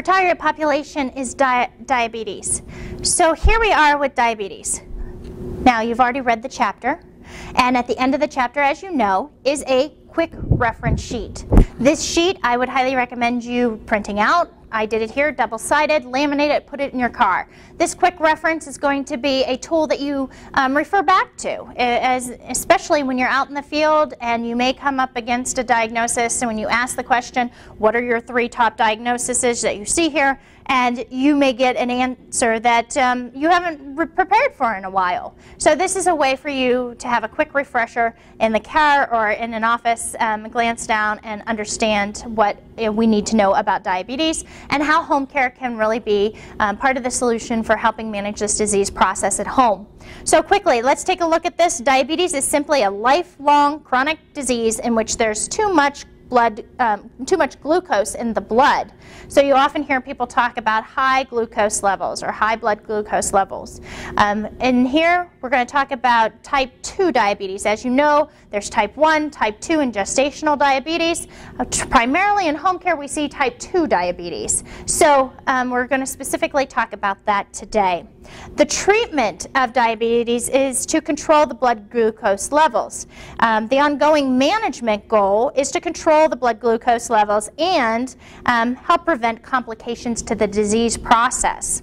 Our target population is diabetes. So here we are with diabetes. Now, you've already read the chapter, and at the end of the chapter, as you know, is a quick reference sheet. This sheet I would highly recommend you printing out. I did it here, double-sided, laminate it, put it in your car. This quick reference is going to be a tool that you refer back to, especially when you're out in the field and you may come up against a diagnosis, and when you ask the question, what are your 3 top diagnoses that you see here, and you may get an answer that you haven't prepared for in a while. So this is a way for you to have a quick refresher in the car or in an office, glance down and understand what we need to know about diabetes and how home care can really be part of the solution for helping manage this disease process at home. So quickly, let's take a look at this. Diabetes is simply a lifelong chronic disease in which there's too much glucose in the blood. So you often hear people talk about high glucose levels or high blood glucose levels. And here we're going to talk about type 2 diabetes. As you know, there's type 1, type 2, and gestational diabetes. Primarily in home care we see type 2 diabetes. So we're going to specifically talk about that today. The treatment of diabetes is to control the blood glucose levels. The ongoing management goal is to control the blood glucose levels and help prevent complications to the disease process.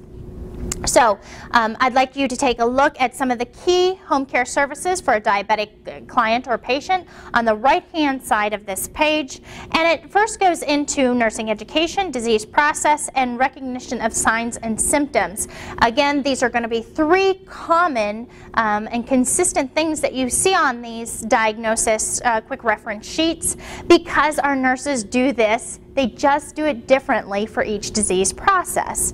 So I'd like you to take a look at some of the key home care services for a diabetic client or patient on the right-hand side of this page. And it first goes into nursing education, disease process, and recognition of signs and symptoms. Again, these are going to be 3 common and consistent things that you see on these diagnosis quick reference sheets. Because our nurses do this, they just do it differently for each disease process,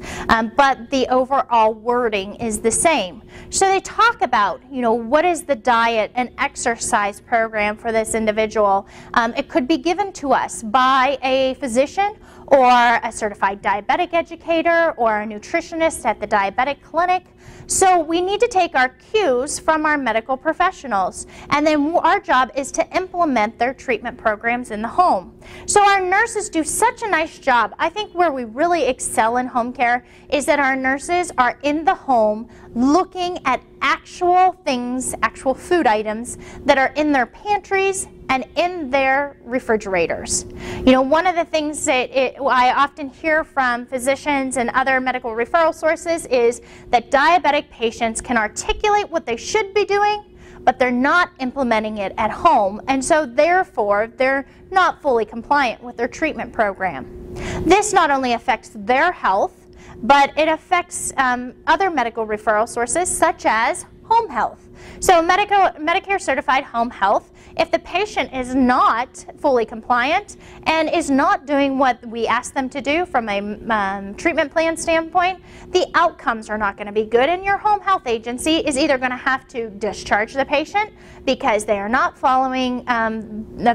but the overall wording is the same. So they talk about, what is the diet and exercise program for this individual. It could be given to us by a physician or a certified diabetic educator or a nutritionist at the diabetic clinic. So we need to take our cues from our medical professionals, and then our job is to implement their treatment programs in the home. So our nurses do such a nice job. I think where we really excel in home care is that our nurses are in the home looking at actual things, actual food items that are in their pantries and in their refrigerators. One of the things that I often hear from physicians and other medical referral sources is that diabetic patients can articulate what they should be doing, but they're not implementing it at home, and so therefore they're not fully compliant with their treatment program. This not only affects their health, but it affects other medical referral sources such as home health. So Medicare certified home health, if the patient is not fully compliant and is not doing what we ask them to do from a treatment plan standpoint, the outcomes are not going to be good, and your home health agency is either going to have to discharge the patient because they are not following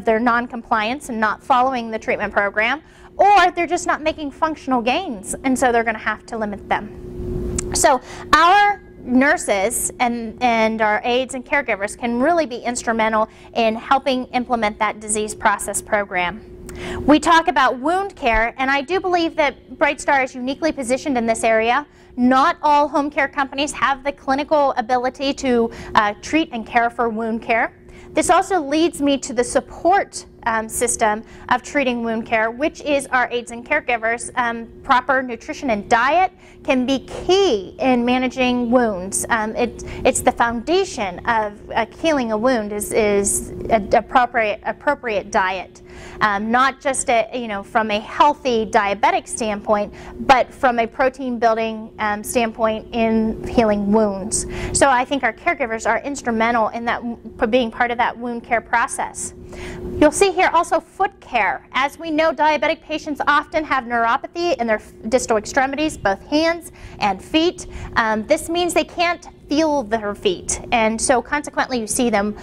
their non-compliance and not following the treatment program, or they're just not making functional gains, and so they're going to have to limit them. So our nurses and our aides and caregivers can really be instrumental in helping implement that disease process program. We talk about wound care, and I do believe that Bright Star is uniquely positioned in this area. Not all home care companies have the clinical ability to treat and care for wound care. This also leads me to the support system of treating wound care, which is our aides and caregivers. Proper nutrition and diet can be key in managing wounds. It's the foundation of healing a wound is an appropriate diet. Not just from a healthy diabetic standpoint, but from a protein building standpoint in healing wounds. So I think our caregivers are instrumental in that, being part of that wound care process. You'll see here also foot care. As we know, diabetic patients often have neuropathy in their distal extremities, both hands and feet. This means they can't feel their feet, and so consequently you see them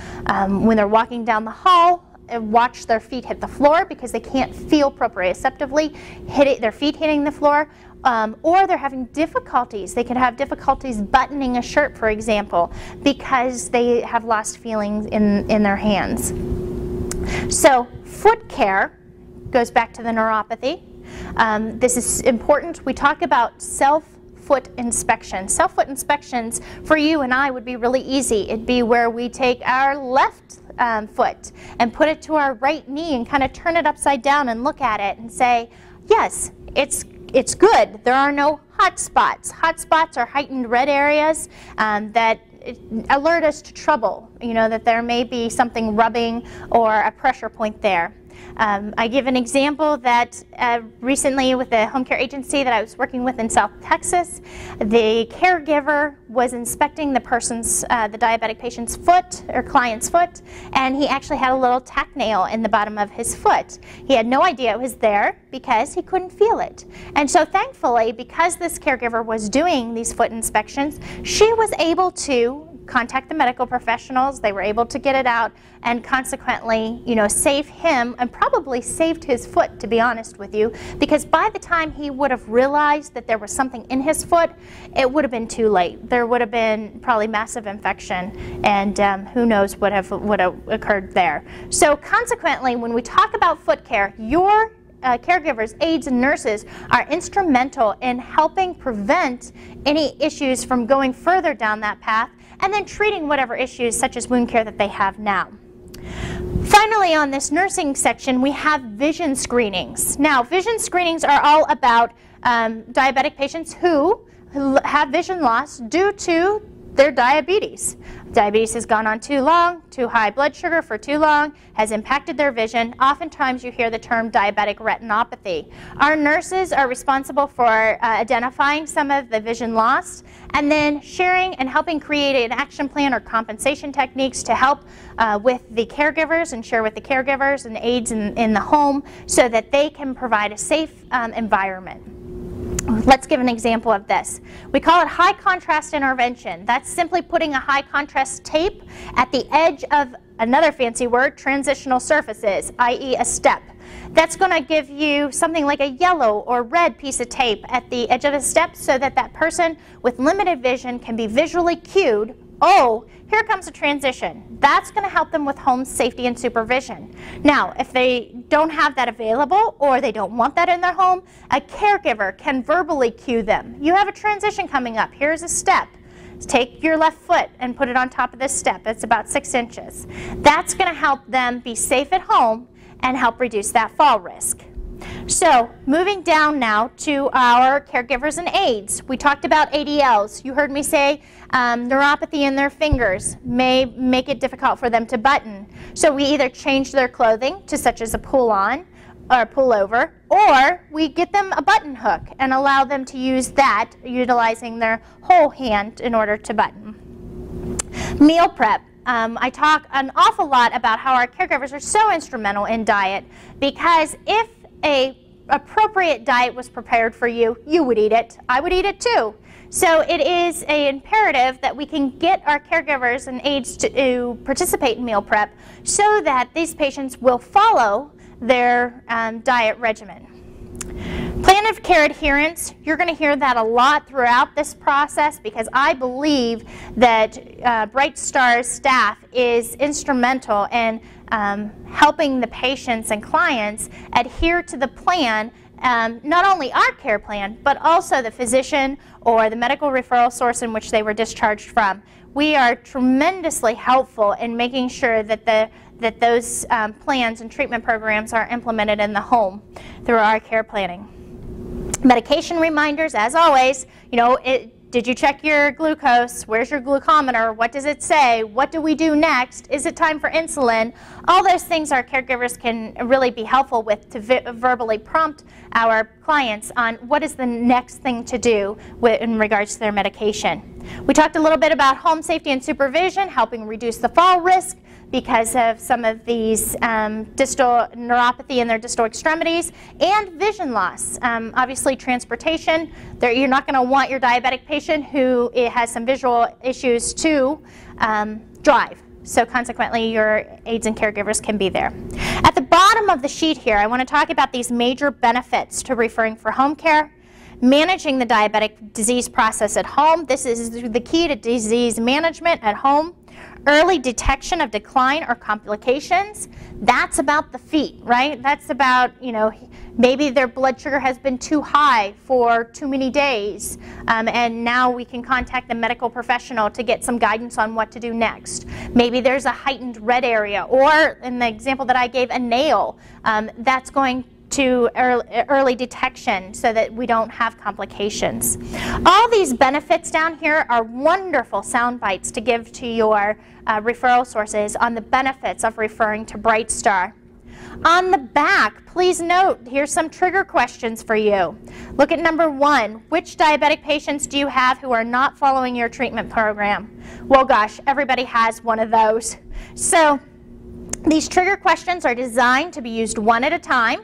when they're walking down the hall, watch their feet hit the floor because they can't feel proprioceptively their feet hitting the floor, or they're having difficulties. They could have difficulties buttoning a shirt, for example, because they have lost feelings in their hands. So foot care goes back to the neuropathy. This is important. We talk about self-foot inspection. Self-foot inspections for you and I would be really easy. It'd be where we take our left foot and put it to our right knee and kind of turn it upside down and look at it and say, yes, it's good. There are no hot spots. Hot spots are heightened red areas that alert us to trouble, that there may be something rubbing or a pressure point there. I give an example that recently with a home care agency that I was working with in South Texas, the caregiver was inspecting the diabetic patient's foot or client's foot, and he actually had a little tack nail in the bottom of his foot. He had no idea it was there because he couldn't feel it. And so thankfully, because this caregiver was doing these foot inspections, she was able to contact the medical professionals. They were able to get it out and consequently, save him and probably saved his foot, to be honest with you, because by the time he would have realized that there was something in his foot, it would have been too late. There would have been probably massive infection, and who knows what would have occurred there. So consequently, when we talk about foot care, your caregivers, aides, and nurses are instrumental in helping prevent any issues from going further down that path and then treating whatever issues such as wound care that they have now. Finally, on this nursing section, we have vision screenings. Now, vision screenings are all about diabetic patients who have vision loss due to their diabetes. Diabetes has gone on too long, too high blood sugar for too long, has impacted their vision. Oftentimes you hear the term diabetic retinopathy. Our nurses are responsible for identifying some of the vision loss and then sharing and helping create an action plan or compensation techniques to help with the caregivers and share with the caregivers and aides in the home so that they can provide a safe environment. Let's give an example of this. We call it high contrast intervention. That's simply putting a high contrast tape at the edge of, another fancy word, transitional surfaces, i.e. a step. That's going to give you something like a yellow or red piece of tape at the edge of a step so that that person with limited vision can be visually cued, oh, here comes a transition. That's going to help them with home safety and supervision. Now, if they don't have that available or they don't want that in their home, a caregiver can verbally cue them. You have a transition coming up. Here's a step. Take your left foot and put it on top of this step. It's about 6 inches. That's going to help them be safe at home and help reduce that fall risk. So, moving down now to our caregivers and aides. We talked about ADLs. You heard me say neuropathy in their fingers may make it difficult for them to button. So we either change their clothing to such as a pull-on or pull-over, or we get them a button hook and allow them to use that, utilizing their whole hand in order to button. Meal prep. I talk an awful lot about how our caregivers are so instrumental in diet, because if an appropriate diet was prepared for you, you would eat it. I would eat it too. So it is an imperative that we can get our caregivers and aides to participate in meal prep so that these patients will follow their diet regimen. Plan of care adherence, you're going to hear that a lot throughout this process because I believe that Bright Star's staff is instrumental in helping the patients and clients adhere to the plan, not only our care plan, but also the physician or the medical referral source in which they were discharged from. We are tremendously helpful in making sure that those plans and treatment programs are implemented in the home through our care planning. Medication reminders, as always, did you check your glucose? Where's your glucometer? What does it say? What do we do next? Is it time for insulin? All those things our caregivers can really be helpful with to verbally prompt our clients on what is the next thing to do in regards to their medication. We talked a little bit about home safety and supervision, helping reduce the fall risk because of some of these distal neuropathy in their distal extremities, and vision loss. Obviously transportation, you're not going to want your diabetic patient who has some visual issues to drive. So consequently your aides and caregivers can be there. At the bottom of the sheet here, I want to talk about these major benefits to referring for home care. Managing the diabetic disease process at home. This is the key to disease management at home. Early detection of decline or complications. That's about the feet, right? That's about, Maybe their blood sugar has been too high for too many days, and now we can contact the medical professional to get some guidance on what to do next. Maybe there's a heightened red area, or in the example that I gave, a nail. That's going to early detection so that we don't have complications. All these benefits down here are wonderful sound bites to give to your referral sources on the benefits of referring to Bright Star. On the back, please note, here's some trigger questions for you. Look at number 1. Which diabetic patients do you have who are not following your treatment program? Well, gosh, everybody has one of those. So these trigger questions are designed to be used one at a time.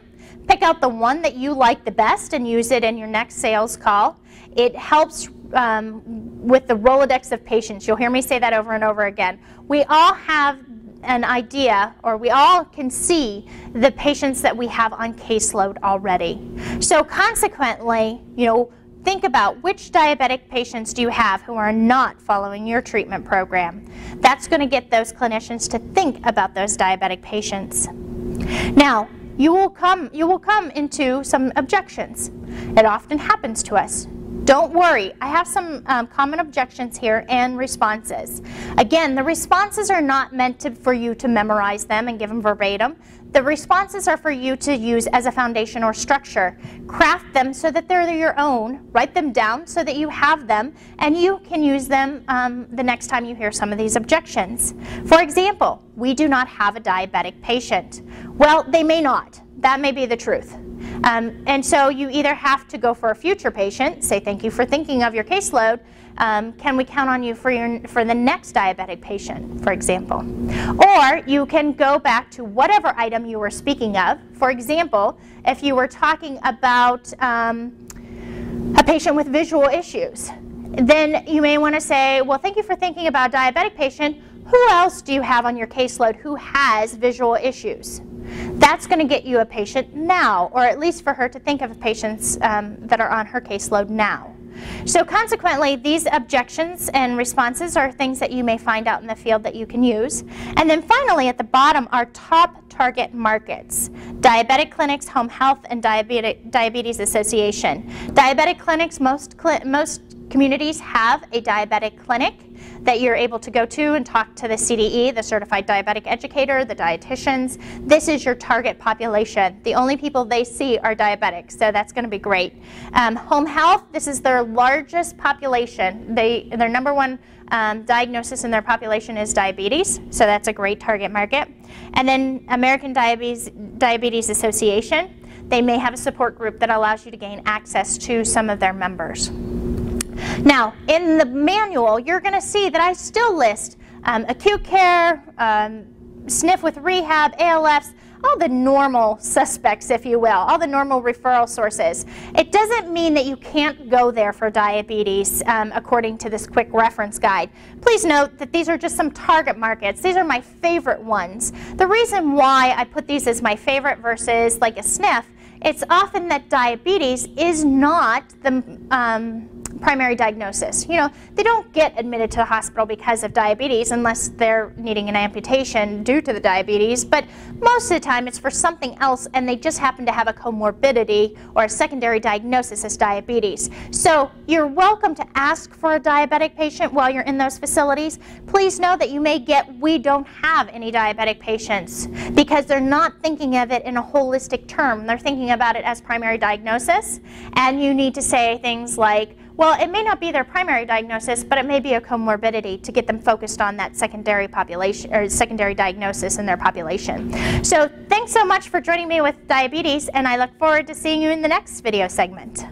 Pick out the one that you like the best and use it in your next sales call. It helps with the Rolodex of patients. You'll hear me say that over and over again. We all have an idea, or we all can see the patients that we have on caseload already. So consequently, think about which diabetic patients do you have who are not following your treatment program. That's going to get those clinicians to think about those diabetic patients. Now, you will come into some objections. It often happens to us. Don't worry, I have some common objections here and responses. Again, the responses are not meant for you to memorize them and give them verbatim. The responses are for you to use as a foundation or structure. Craft them so that they're your own. Write them down so that you have them, and you can use them the next time you hear some of these objections. For example, we do not have a diabetic patient. Well, they may not. That may be the truth. And so you either have to go for a future patient, say thank you for thinking of your caseload, can we count on you for the next diabetic patient, for example. Or you can go back to whatever item you were speaking of. For example, if you were talking about a patient with visual issues, then you may want to say, well, thank you for thinking about a diabetic patient. Who else do you have on your caseload who has visual issues? That's going to get you a patient now, or at least for her to think of patients that are on her caseload now. So consequently, these objections and responses are things that you may find out in the field that you can use. And then finally, at the bottom are top target markets: diabetic clinics, home health, and diabetes association. Diabetic clinics, most communities have a diabetic clinic that you're able to go to and talk to the CDE, the Certified Diabetic Educator, the dietitians. This is your target population. The only people they see are diabetics, so that's going to be great. Home health, this is their largest population. Their number one diagnosis in their population is diabetes, so that's a great target market. And then American Diabetes Association, they may have a support group that allows you to gain access to some of their members. Now, in the manual, you're going to see that I still list acute care, SNF with rehab, ALFs, all the normal suspects, if you will, all the normal referral sources. It doesn't mean that you can't go there for diabetes according to this quick reference guide. Please note that these are just some target markets. These are my favorite ones. The reason why I put these as my favorite versus like a SNF, it's often that diabetes is not the primary diagnosis. They don't get admitted to the hospital because of diabetes unless they're needing an amputation due to the diabetes, but most of the time it's for something else and they just happen to have a comorbidity or a secondary diagnosis as diabetes. So you're welcome to ask for a diabetic patient while you're in those facilities. Please know that you may get, we don't have any diabetic patients, because they're not thinking of it in a holistic term. They're thinking about it as primary diagnosis, and you need to say things like, well, it may not be their primary diagnosis, but it may be a comorbidity to get them focused on that secondary population or secondary diagnosis in their population. So thanks so much for joining me with diabetes, and I look forward to seeing you in the next video segment.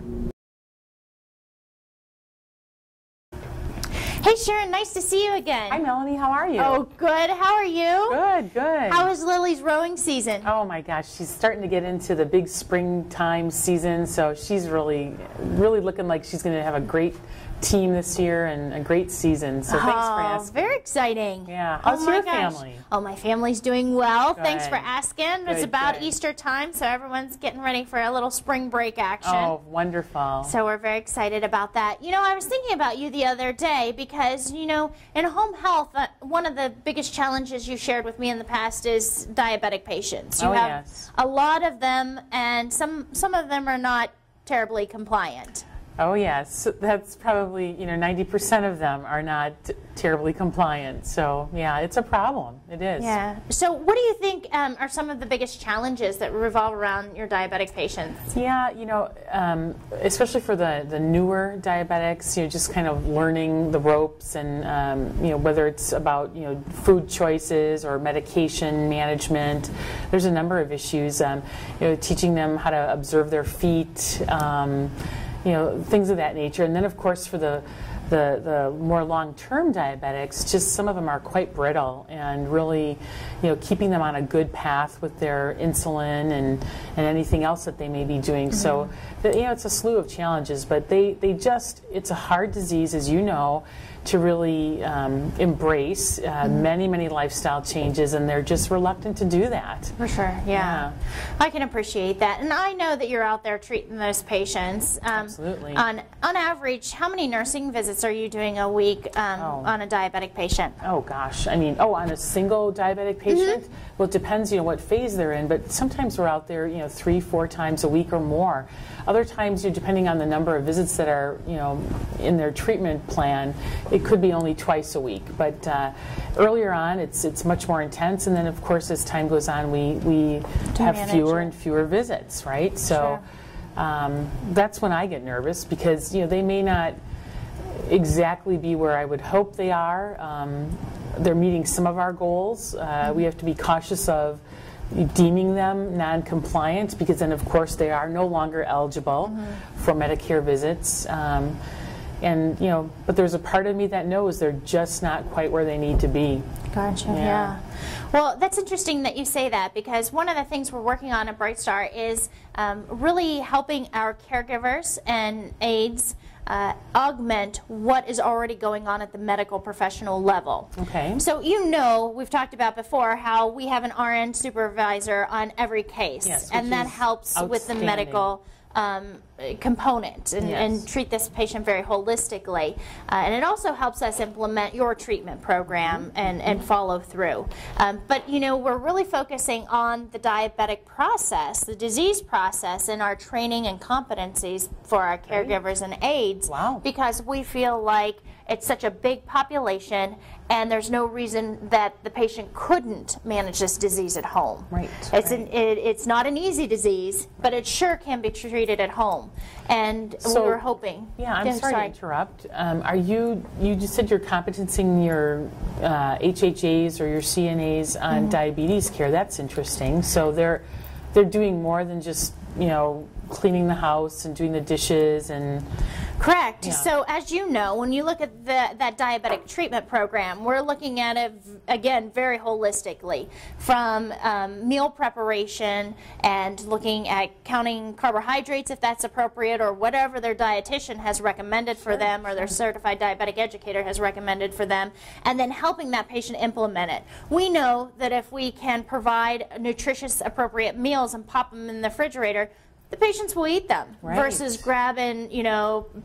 Hey Sharon, nice to see you again. Hi Melanie, how are you? Oh, good. How are you? Good, good. How is Lily's rowing season? Oh my gosh, she's starting to get into the big springtime season, so she's really looking like she's going to have a great team this year and a great season. So thanks for asking. Very exciting. Yeah. How's your family? Oh, my family's doing well. Good. Thanks for asking. It's about good. Easter time, so everyone's getting ready for a little spring break action. Oh, wonderful. So we're very excited about that. You know, I was thinking about you the other day because, you know, in home health, one of the biggest challenges you shared with me in the past is diabetic patients. You have a lot of them, and some of them are not terribly compliant. Oh yes, that's probably, 90% of them are not terribly compliant. So yeah, it's a problem. It is. Yeah. So what do you think are some of the biggest challenges that revolve around your diabetic patients? Yeah, especially for the newer diabetics, just kind of learning the ropes and, whether it's about, food choices or medication management. There's a number of issues, teaching them how to observe their feet, things of that nature. And then, of course, for the more long-term diabetics, just some of them are quite brittle, and really, keeping them on a good path with their insulin and anything else that they may be doing. So, it's a slew of challenges, but it's a hard disease, as you know, to really embrace many lifestyle changes, and they're just reluctant to do that. For sure, yeah. I can appreciate that, and I know that you're out there treating those patients. Absolutely. On average, how many nursing visits are you doing a week on a diabetic patient? Oh gosh, on a single diabetic patient? Well, it depends, what phase they're in, but sometimes we're out there, 3-4 times a week or more. Other times, depending on the number of visits that are, in their treatment plan, it could be only twice a week. But earlier on, it's much more intense, and then of course, as time goes on, we have fewer and fewer visits, right? So that's when I get nervous, because they may not exactly be where I would hope they are. They're meeting some of our goals. We have to be cautious of deeming them non-compliant, because then of course they are no longer eligible for Medicare visits. But there's a part of me that knows they're just not quite where they need to be. Gotcha, yeah. Well, that's interesting that you say that, because one of the things we're working on at Bright Star is really helping our caregivers and aides augment what is already going on at the medical professional level. Okay. So we've talked about before how we have an RN supervisor on every case, and that helps with the medical component and treat this patient very holistically. And it also helps us implement your treatment program and follow through. But we're really focusing on the diabetic process, the disease process, in our training and competencies for our caregivers and aides, because we feel like it's such a big population, and there's no reason that the patient couldn't manage this disease at home. Right. It's not an easy disease, but it sure can be treated at home. And we were hoping. Yeah, I'm sorry to interrupt. You just said you're competencing your HHAs or your CNAs on diabetes care. That's interesting. So they're doing more than just, cleaning the house and doing the dishes and... Correct. Yeah. So as you know, when you look at that diabetic treatment program, we're looking at it, again, very holistically, from meal preparation and looking at counting carbohydrates if that's appropriate, or whatever their dietitian has recommended for them, or their certified diabetic educator has recommended for them, and then helping that patient implement it. We know that if we can provide nutritious, appropriate meals and pop them in the refrigerator, the patients will eat them versus grabbing,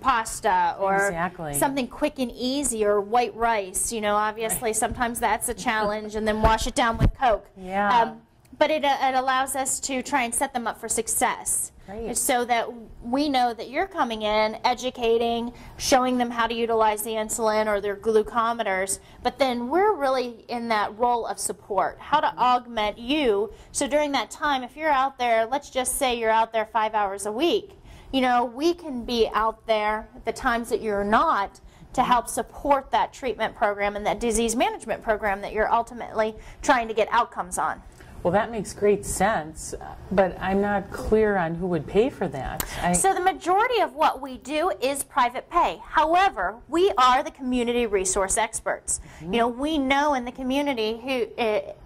pasta or something quick and easy, or white rice. Obviously sometimes that's a challenge, and then wash it down with Coke. Yeah. But it allows us to try and set them up for success. So that we know that you're coming in, educating, showing them how to utilize the insulin or their glucometers, but then we're really in that role of support, how to augment you. So during that time, if you're out there, let's just say you're out there 5 hours a week, we can be out there the times that you're not, to help support that treatment program and that disease management program that you're ultimately trying to get outcomes on. Well, that makes great sense, but I'm not clear on who would pay for that. So the majority of what we do is private pay. However, we are the community resource experts. We know in the community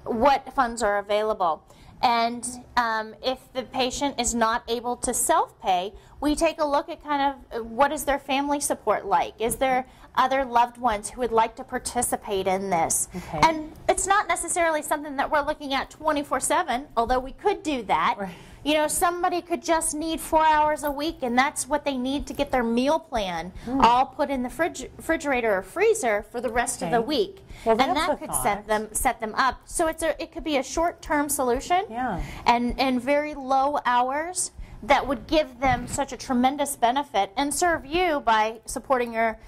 what funds are available. And if the patient is not able to self-pay, we take a look at kind of what is their family support like. Is there other loved ones who would like to participate in this? Okay. And it's not necessarily something that we're looking at 24/7, although we could do that. Right. You know, somebody could just need 4 hours a week, and that's what they need to get their meal plan all put in the refrigerator or freezer for the rest of the week. Well, and that's that a could thought. set them up. So it could be a short-term solution, Yeah. and very low hours that would give them such a tremendous benefit and serve you by supporting your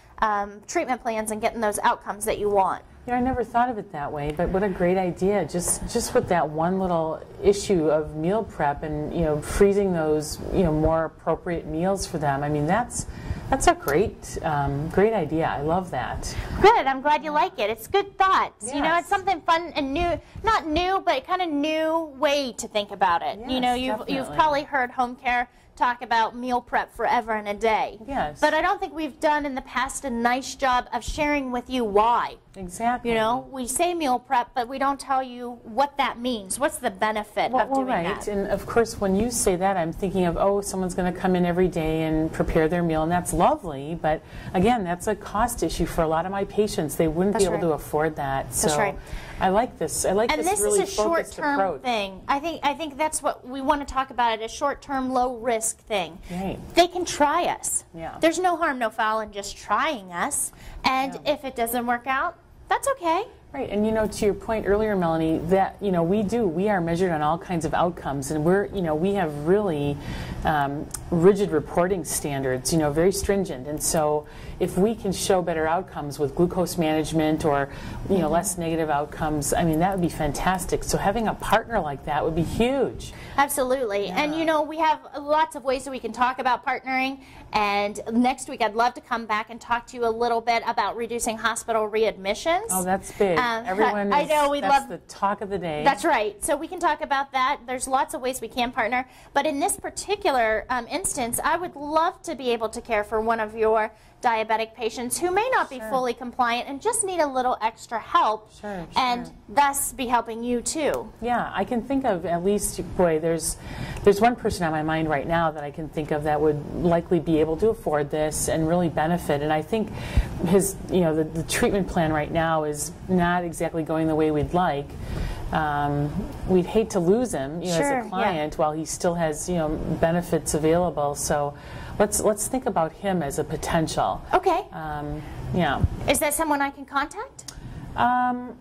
treatment plans and getting those outcomes that you want. You know, I never thought of it that way, but what a great idea. Just with that one little issue of meal prep and, you know, freezing those, you know, more appropriate meals for them. I mean, that's a great idea. I love that. Good. I'm glad you like it. It's good thoughts. Yes. You know, it's something fun and new, not new, but kind of new way to think about it. Yes, you know, you've definitely. probably heard home care talk about meal prep forever and a day. Yes. But I don't think we've done in the past a nice job of sharing with you why. Exactly. You know, we say meal prep, but we don't tell you what that means. What's the benefit of doing right. that? And of course, when you say that, I'm thinking of, oh, someone's going to come in every day and prepare their meal, and that's lovely. But again, that's a cost issue for a lot of my patients. They wouldn't be able to afford that. So That's right. I like this. I like And this really is a focused short-term approach. thing. I think that's what we want to talk about, it, a short-term, low-risk thing. Right. They can try us. Yeah. There's no harm, no foul in just trying us. And if it doesn't work out, that's okay. Right, and you know, to your point earlier, Melanie, that, you know, we are measured on all kinds of outcomes, and we have really rigid reporting standards, you know, very stringent. And so if we can show better outcomes with glucose management or, you know, less negative outcomes, I mean, that would be fantastic. So having a partner like that would be huge. Absolutely. Yeah. And you know, we have lots of ways that we can talk about partnering, and next week I'd love to come back and talk to you a little bit about reducing hospital readmissions. Oh, that's big. Everyone I know, that's the talk of the day. That's right. So we can talk about that. There's lots of ways we can partner. But in this particular instance, I would love to be able to care for one of your diabetic patients who may not be fully compliant and just need a little extra help, and thus be helping you too. Yeah, I can think of at least, boy, there's one person on my mind right now that I can think of that would likely be able to afford this and really benefit. And I think his, you know, the treatment plan right now is not exactly going the way we'd like. We'd hate to lose him, you know, as a client while he still has, you know, benefits available. So let's think about him as a potential. Okay. Yeah. Is that someone I can contact?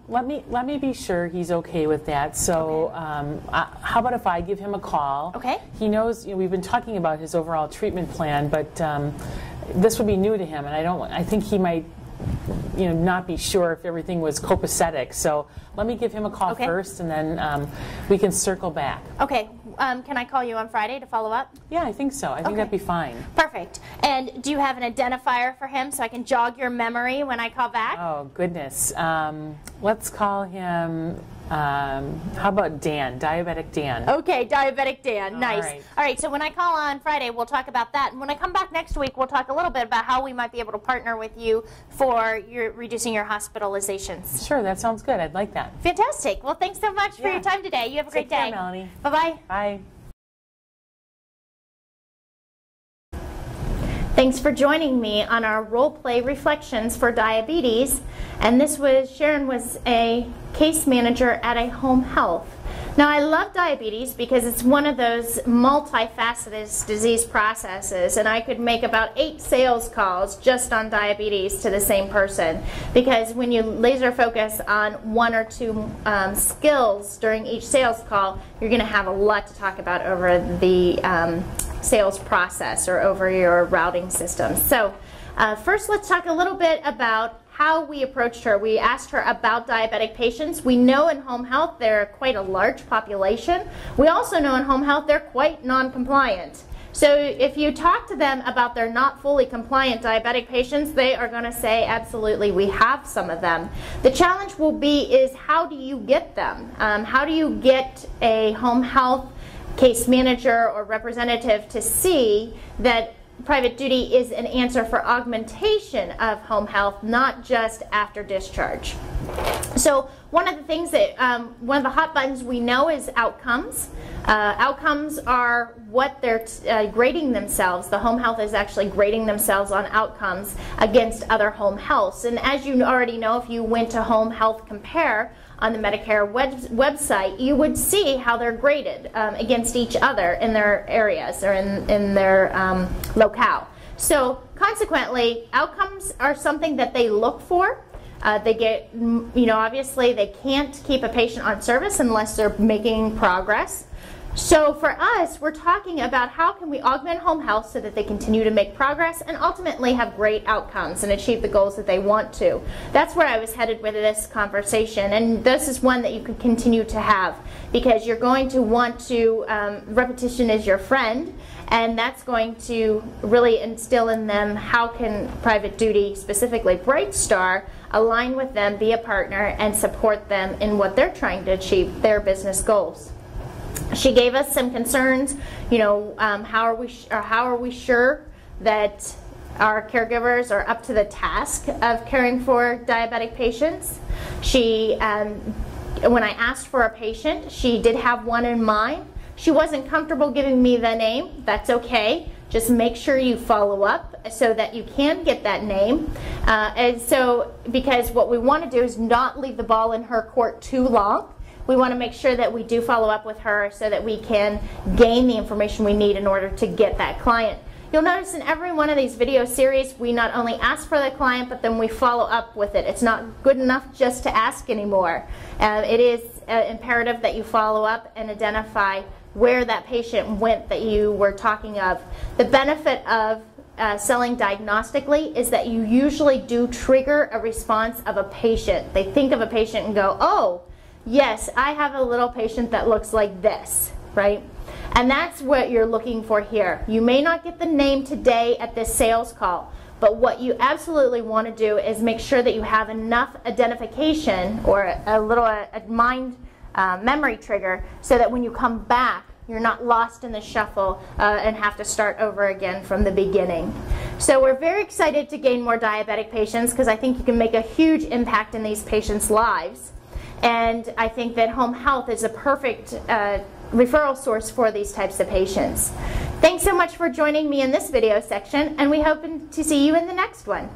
Let me be sure he's okay with that. So how about if I give him a call? Okay. He knows, you know, we've been talking about his overall treatment plan, but this would be new to him, and I think he might, you know, not be sure if everything was copacetic. So let me give him a call first, and then we can circle back. Okay. Can I call you on Friday to follow up? Yeah, I think so. I think that'd be fine. Perfect. And do you have an identifier for him so I can jog your memory when I call back? Oh, goodness. Let's call him, how about Dan, Diabetic Dan? Okay, Diabetic Dan. Nice. right. All right, so when I call on Friday, we'll talk about that. And when I come back next week, we'll talk a little bit about how we might be able to partner with you for reducing your hospitalizations. Sure, that sounds good. I'd like that. Fantastic. Well, thanks so much for your time today. You have a great day. Take care, Melanie. Bye-bye. Bye. Thanks for joining me on our role play reflections for diabetes. And Sharon was a case manager at a home health. Now, I love diabetes because it's one of those multifaceted disease processes, and I could make about 8 sales calls just on diabetes to the same person, because when you laser focus on 1 or 2 skills during each sales call, you're going to have a lot to talk about over the sales process or over your routing system. So first, let's talk a little bit about how we approached her. We asked her about diabetic patients. We know in home health they're quite a large population. We also know in home health they're quite non-compliant. So if you talk to them about their not fully compliant diabetic patients, they are going to say, absolutely, we have some of them. The challenge will be is how do you get them? How do you get a home health case manager or representative to see that private duty is an answer for augmentation of home health, not just after discharge? So one of the things that, one of the hot buttons we know is outcomes. Outcomes are what they're grading themselves. The home health is actually grading themselves on outcomes against other home healths. And as you already know, if you went to Home Health Compare on the Medicare website, you would see how they're graded against each other in their areas or in their locale. So consequently, outcomes are something that they look for. They get, obviously they can't keep a patient on service unless they're making progress. So for us, we're talking about how can we augment home health so that they continue to make progress and ultimately have great outcomes and achieve the goals that they want to. That's where I was headed with this conversation, and this is one that you could continue to have because you're going to want to, repetition is your friend, and that's going to really instill in them how can private duty, specifically Bright Star, align with them, be a partner, and support them in what they're trying to achieve, their business goals. She gave us some concerns, how are we sure that our caregivers are up to the task of caring for diabetic patients. She, when I asked for a patient, she did have one in mind. She wasn't comfortable giving me the name. That's okay. Just make sure you follow up so that you can get that name. And so, because what we want to do is not leave the ball in her court too long. We want to make sure that we do follow up with her so that we can gain the information we need in order to get that client. You'll notice in every one of these video series, we not only ask for the client, but then we follow up with it. It's not good enough just to ask anymore. It is imperative that you follow up and identify where that patient went that you were talking of. The benefit of selling diagnostically is that you usually do trigger a response of a patient. They think of a patient and go, oh, yes, I have a little patient that looks like this, right? And that's what you're looking for here. You may not get the name today at this sales call, but what you absolutely want to do is make sure that you have enough identification or a little mind memory trigger so that when you come back, you're not lost in the shuffle and have to start over again from the beginning. So we're very excited to gain more diabetic patients because I think you can make a huge impact in these patients' lives. And I think that home health is a perfect referral source for these types of patients. Thanks so much for joining me in this video section, and we hope to see you in the next one.